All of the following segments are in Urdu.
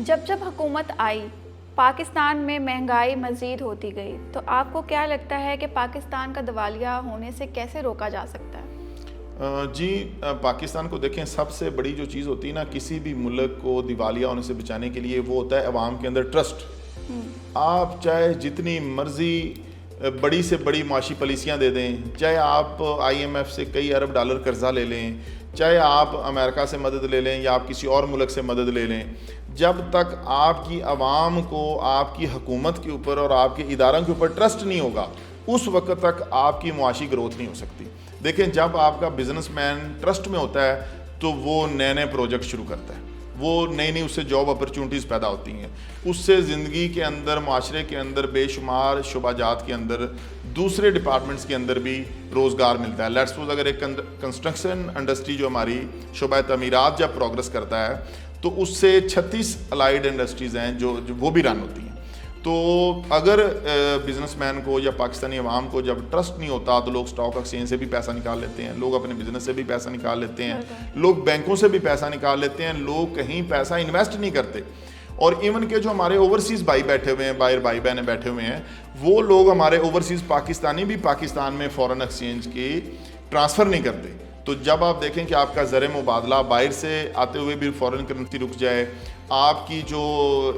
جب جب حکومت آئی پاکستان میں مہنگائی مزید ہوتی گئی، تو آپ کو کیا لگتا ہے کہ پاکستان کا دیوالیہ ہونے سے کیسے روکا جا سکتا ہے؟ جی پاکستان کو دیکھیں، سب سے بڑی جو چیز ہوتی ہے نا کسی بھی ملک کو دیوالیہ ہونے سے بچانے کے لیے، وہ ہوتا ہے عوام کے اندر ٹرسٹ۔ آپ چاہے جتنی مرضی بڑی سے بڑی معاشی پالیسیاں دے دیں، چاہے آپ آئی ایم ایف سے کئی ارب ڈالر قرضہ لے لیں، چاہے آپ امریکہ سے مدد لے لیں یا آپ کسی اور ملک سے مدد لے لیں، جب تک آپ کی عوام کو آپ کی حکومت کے اوپر اور آپ کے اداروں کے اوپر ٹرسٹ نہیں ہوگا، اس وقت تک آپ کی معاشی گروتھ نہیں ہو سکتی۔ دیکھیں، جب آپ کا بزنس مین ٹرسٹ میں ہوتا ہے تو وہ نئے نئے پروجیکٹ شروع کرتا ہے، وہ نئی نئی اس سے جاب اپرچونٹیز پیدا ہوتی ہیں، اس سے زندگی کے اندر، معاشرے کے اندر بے شمار شعبہ جات کے اندر، دوسرے ڈپارٹمنٹس کے اندر بھی روزگار ملتا ہے۔ لیٹس سپوز اگر ایک کنسٹرکشن انڈسٹری جو ہماری شعبہ تعمیرات جب پروگرس کرتا ہے تو اس سے 36 الائیڈ انڈسٹریز ہیں جو وہ بھی رن ہوتی ہیں۔ تو اگر بزنس مین کو یا پاکستانی عوام کو جب ٹرسٹ نہیں ہوتا تو لوگ اسٹاک ایکسچینج سے بھی پیسہ نکال لیتے ہیں، لوگ اپنے بزنس سے بھی پیسہ نکال لیتے ہیں، لوگ بینکوں سے بھی پیسہ نکال لیتے ہیں، لوگ کہیں پیسہ انویسٹ نہیں کرتے۔ اور ایون کہ جو ہمارے اوورسیز بھائی بیٹھے ہوئے ہیں، باہر بھائی بہنیں بیٹھے ہوئے ہیں، وہ لوگ ہمارے اوورسیز پاکستانی بھی پاکستان میں فورن ایکسچینج کی ٹرانسفر نہیں کرتے۔ تو جب آپ دیکھیں کہ آپ کا زر مبادلہ باہر سے آتے ہوئے بھی فورن کرنسی رک جائے، آپ کی جو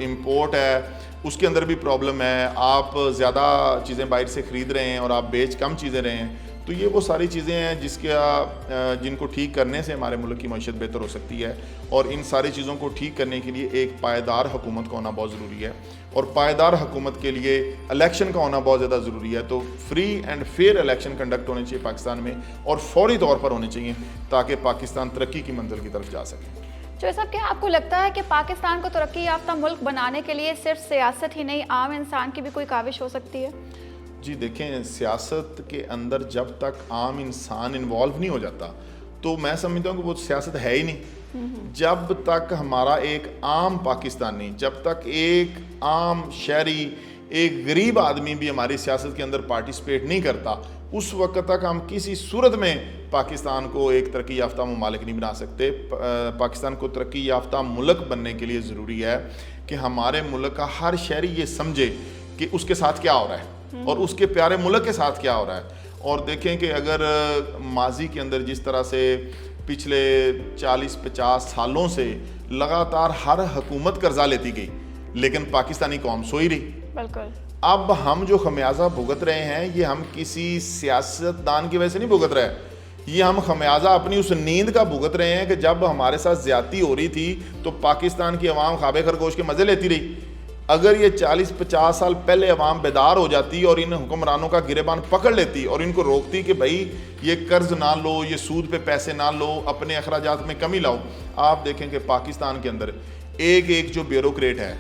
امپورٹ ہے اس کے اندر بھی پرابلم ہے، آپ زیادہ چیزیں باہر سے خرید رہے ہیں اور آپ بیچ کم چیزیں رہے ہیں، تو یہ وہ ساری چیزیں ہیں جن کو ٹھیک کرنے سے ہمارے ملک کی معیشت بہتر ہو سکتی ہے۔ اور ان ساری چیزوں کو ٹھیک کرنے کے لیے ایک پائیدار حکومت کا ہونا بہت ضروری ہے، اور پائیدار حکومت کے لیے الیکشن کا ہونا بہت زیادہ ضروری ہے۔ تو free and fair election conduct ہونے چاہیے پاکستان میں، اور فوری طور پر ہونے چاہیے، تاکہ پاکستان ترقی کی منزل کی طرف جا سکے۔ جو صاحب، کیا آپ کو لگتا ہے کہ پاکستان کو ترقی یافتہ ملک بنانے کے لیے صرف سیاست ہی نہیں، عام انسان کی بھی کوئی کاوش ہو سکتی ہے؟ جی دیکھیں، سیاست کے اندر جب تک عام انسان انوالو نہیں ہو جاتا تو میں سمجھتا ہوں کہ وہ سیاست ہے ہی نہیں۔ جب تک ہمارا ایک عام پاکستانی، جب تک ایک عام شہری، ایک غریب آدمی بھی ہماری سیاست کے اندر پارٹیسپیٹ نہیں کرتا، اس وقت تک ہم کسی صورت میں پاکستان کو ایک ترقی یافتہ ممالک نہیں بنا سکتے۔ پاکستان کو ترقی یافتہ ملک بننے کے لیے ضروری ہے کہ ہمارے ملک کا ہر شہری یہ سمجھے کہ اس کے ساتھ کیا ہو رہا ہے اور اس کے پیارے ملک کے ساتھ کیا ہو رہا ہے۔ اور دیکھیں کہ اگر ماضی کے اندر جس طرح سے پچھلے 40-50 سالوں سے لگاتار ہر حکومت قرضہ لیتی گئی، لیکن پاکستانی قوم سوئی رہی۔ بالکل۔ اب ہم جو خمیازہ بھگت رہے ہیں، یہ ہم کسی سیاستدان کی وجہ سے نہیں بھگت رہے، یہ ہم خمیازہ اپنی اس نیند کا بھگت رہے ہیں کہ جب ہمارے ساتھ زیادتی ہو رہی تھی تو پاکستان کی عوام خوابے خرگوش کے مزے لیتی رہی۔ اگر یہ 40-50 سال پہلے عوام بیدار ہو جاتی اور ان حکمرانوں کا گریبان پکڑ لیتی اور ان کو روکتی کہ بھائی یہ قرض نہ لو، یہ سود پہ پیسے نہ لو، اپنے اخراجات میں کمی لاؤ، آپ دیکھیں کہ پاکستان کے اندر ایک جو بیوروکریٹ ہے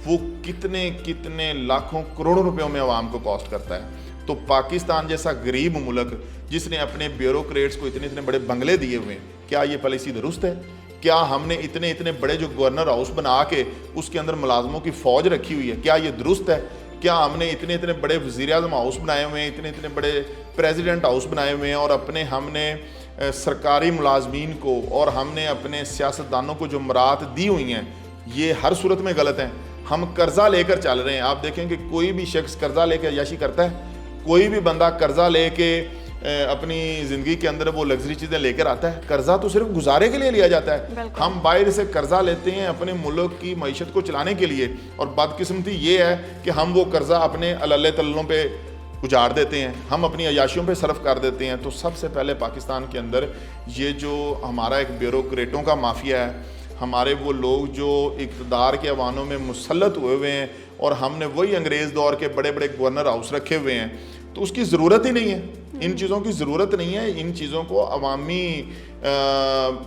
وہ کتنے لاکھوں کروڑوں روپیوں میں عوام کو کاسٹ کرتا ہے۔ تو پاکستان جیسا غریب ملک جس نے اپنے بیوروکریٹس کو اتنے بڑے بنگلے دیے ہوئے ہیں، کیا یہ پالیسی درست ہے؟ کیا ہم نے اتنے بڑے جو گورنر ہاؤس بنا کے اس کے اندر ملازموں کی فوج رکھی ہوئی ہے، کیا یہ درست ہے؟ کیا ہم نے اتنے بڑے وزیر اعظم ہاؤس بنائے ہوئے ہیں، اتنے بڑے پریزیڈنٹ ہاؤس بنائے ہوئے ہیں، اور ہم نے سرکاری ملازمین کو اور ہم نے اپنے سیاستدانوں کو جو مراد دی ہوئی ہیں، یہ ہر صورت میں غلط ہیں۔ ہم قرضہ لے کر چل رہے ہیں۔ آپ دیکھیں کہ کوئی بھی شخص قرضہ لے کے عیاشی کرتا ہے، کوئی بھی بندہ قرضہ لے کے اپنی زندگی کے اندر وہ لگژری چیزیں لے کر آتا ہے؟ قرضہ تو صرف گزارے کے لیے لیا جاتا ہے۔ ہم باہر سے قرضہ لیتے ہیں اپنے ملک کی معیشت کو چلانے کے لیے، اور بدقسمتی یہ ہے کہ ہم وہ قرضہ اپنے اللہ تلوں پہ اجاڑ دیتے ہیں، ہم اپنی عیاشیوں پہ صرف کر دیتے ہیں۔ تو سب سے پہلے پاکستان کے اندر یہ جو ہمارا ایک بیوروکریٹوں کا مافیا ہے، ہمارے وہ لوگ جو اقتدار کے ایوانوں میں مسلط ہوئے ہیں، اور ہم نے وہی انگریز دور کے بڑے گورنر ہاؤس رکھے ہوئے ہیں، تو اس کی ضرورت ہی نہیں ہے۔ ان چیزوں کی ضرورت نہیں ہے۔ ان چیزوں کو عوامی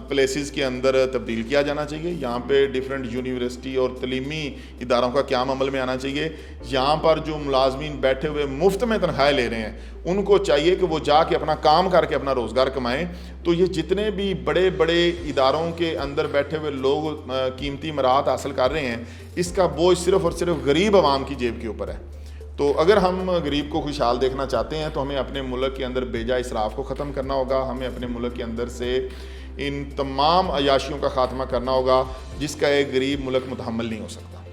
پلیسز کے اندر تبدیل کیا جانا چاہیے۔ یہاں پہ ڈیفرنٹ یونیورسٹی اور تعلیمی اداروں کا قیام عمل میں آنا چاہیے۔ یہاں پر جو ملازمین بیٹھے ہوئے مفت میں تنخواہیں لے رہے ہیں، ان کو چاہیے کہ وہ جا کے اپنا کام کر کے اپنا روزگار کمائیں۔ تو یہ جتنے بھی بڑے اداروں کے اندر بیٹھے ہوئے لوگ قیمتی مراحت حاصل کر رہے ہیں، اس کا بوجھ صرف اور صرف غریب عوام کی جیب کے اوپر ہے۔ تو اگر ہم غریب کو خوشحال دیکھنا چاہتے ہیں تو ہمیں اپنے ملک کے اندر بیجا اسراف کو ختم کرنا ہوگا۔ ہمیں اپنے ملک کے اندر سے ان تمام عیاشیوں کا خاتمہ کرنا ہوگا جس کا ایک غریب ملک متحمل نہیں ہو سکتا۔